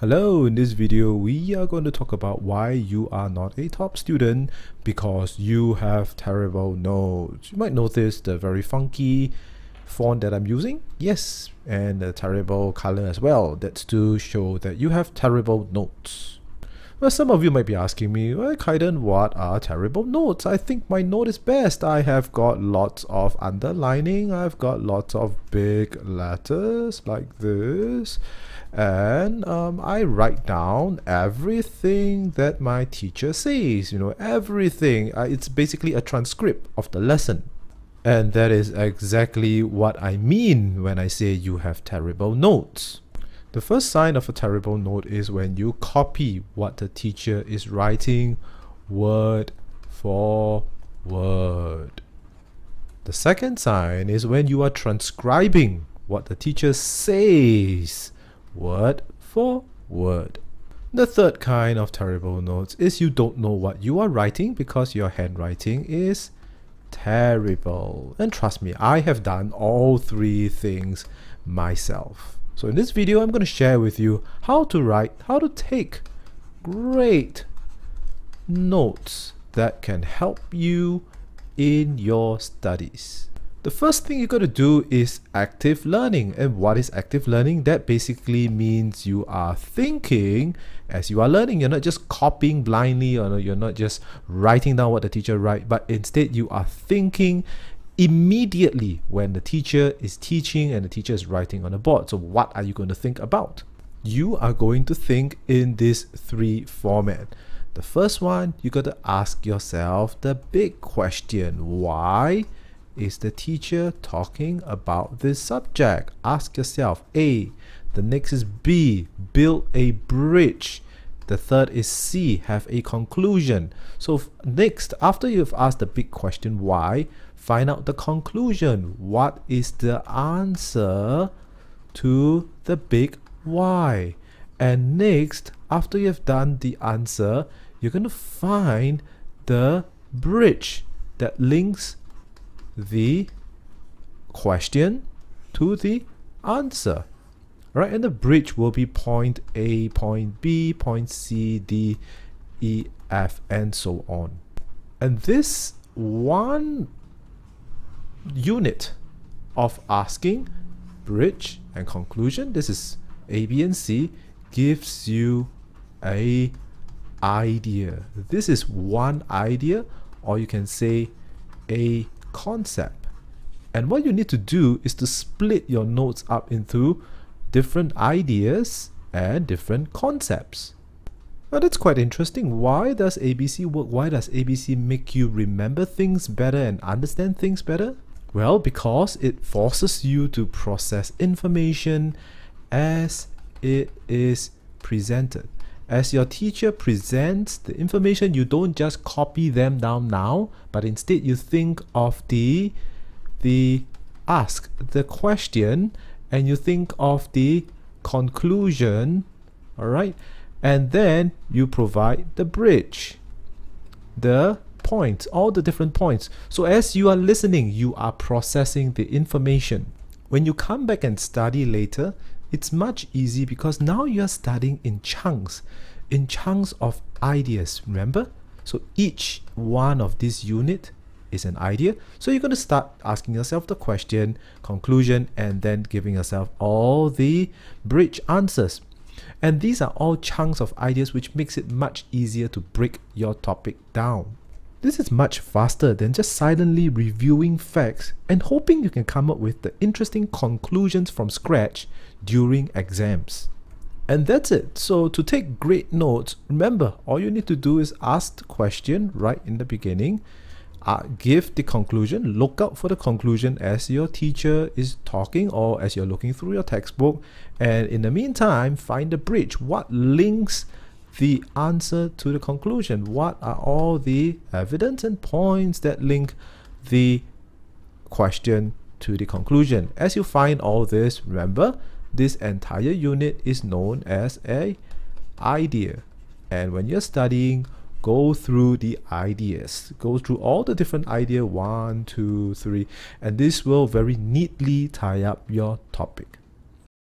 Hello, in this video we are going to talk about why you are not a top student because you have terrible notes. You might notice the very funky font that I'm using, yes, and the terrible color as well. That's to show that you have terrible notes. Well, some of you might be asking me, well, Kydon, what are terrible notes? I think my note is best. I have got lots of underlining, I've got lots of big letters like this, and I write down everything that my teacher says, everything. It's basically a transcript of the lesson. And that is exactly what I mean when I say you have terrible notes. The first sign of a terrible note is when you copy what the teacher is writing word for word. The second sign is when you are transcribing what the teacher says word for word. The third kind of terrible notes is you don't know what you are writing because your handwriting is terrible. And trust me, I have done all three things myself. So in this video, I'm going to share with you how to take great notes that can help you in your studies. The first thing you got to do is active learning. And what is active learning? That basically means you are thinking as you are learning. You're not just copying blindly, or you're not just writing down what the teacher writes, but instead you are thinking immediately when the teacher is teaching and the teacher is writing on the board. So what are you going to think about? You are going to think in this three format. The first one, you got to ask yourself the big question. Why is the teacher talking about this subject? Ask yourself A. The next is B. Build a bridge. The third is C. Have a conclusion. So next, after you've asked the big question why, find out the conclusion. What is the answer to the big why? And next, after you've done the answer, you're going to find the bridge that links the question to the answer. Right, and the bridge will be point A, point B, point C, D, E, F, and so on. And this one unit of asking, bridge, and conclusion, this is A, B, and C, gives you a idea. This is one idea, or you can say a concept. And what you need to do is to split your notes up into different ideas and different concepts. Now that's quite interesting. Why does ABC work? Why does ABC make you remember things better and understand things better? Well, because it forces you to process information as it is presented. As your teacher presents the information, you don't just copy them down now, but instead you think of the question, and you think of the conclusion, all right? And then you provide the bridge, the points, all the different points. So as you are listening, you are processing the information. When you come back and study later, it's much easier because now you are studying in chunks of ideas, remember? So each one of this unit is an idea. So you're going to start asking yourself the question, conclusion, and then giving yourself all the bridge answers. And these are all chunks of ideas, which makes it much easier to break your topic down. This is much faster than just silently reviewing facts and hoping you can come up with the interesting conclusions from scratch during exams. And that's it. So to take great notes, remember, all you need to do is ask the question right in the beginning, give the conclusion, look out for the conclusion as your teacher is talking or as you're looking through your textbook, and in the meantime, find the bridge. What links the answer to the conclusion? What are all the evidence and points that link the question to the conclusion? As you find all this, remember, this entire unit is known as an idea. And when you're studying, go through the ideas, go through all the different ideas, 1, 2, 3, and this will very neatly tie up your topic.